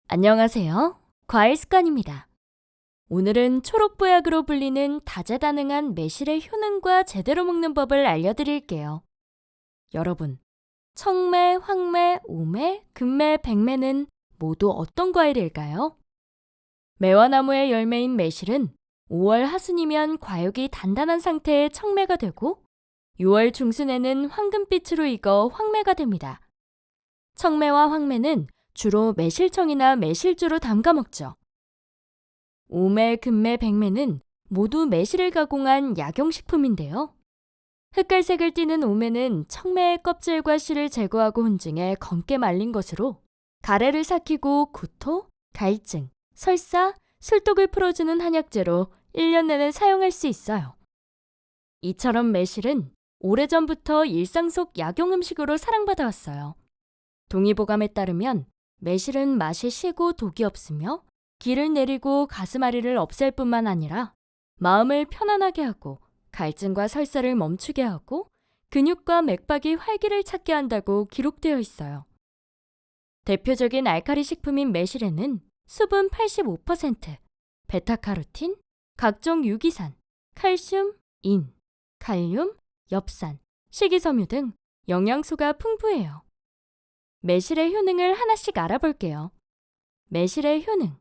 안녕하세요. 과일 습관입니다. 오늘은 초록보약으로 불리는 다재다능한 매실의 효능과 제대로 먹는 법을 알려드릴게요. 여러분, 청매, 황매, 오매, 금매, 백매는 모두 어떤 과일일까요? 매화나무의 열매인 매실은 5월 하순이면 과육이 단단한 상태의 청매가 되고 6월 중순에는 황금빛으로 익어 황매가 됩니다. 청매와 황매는 주로 매실청이나 매실주로 담가 먹죠. 오매, 금매, 백매는 모두 매실을 가공한 약용식품인데요. 흑갈색을 띠는 오매는 청매의 껍질과 씨를 제거하고 훈증해 검게 말린 것으로 가래를 삭히고 구토, 갈증, 설사, 술독을 풀어주는 한약재로 1년 내내 사용할 수 있어요. 이처럼 매실은 오래전부터 일상 속 약용 음식으로 사랑받아왔어요. 동의보감에 따르면 매실은 맛이 시고 독이 없으며 기를 내리고 가슴앓이를 없앨 뿐만 아니라 마음을 편안하게 하고 갈증과 설사를 멈추게 하고 근육과 맥박이 활기를 찾게 한다고 기록되어 있어요. 대표적인 알칼리 식품인 매실에는 수분 85%, 베타카로틴, 각종 유기산, 칼슘, 인, 칼륨, 엽산, 식이섬유 등 영양소가 풍부해요. 매실의 효능을 하나씩 알아볼게요. 매실의 효능.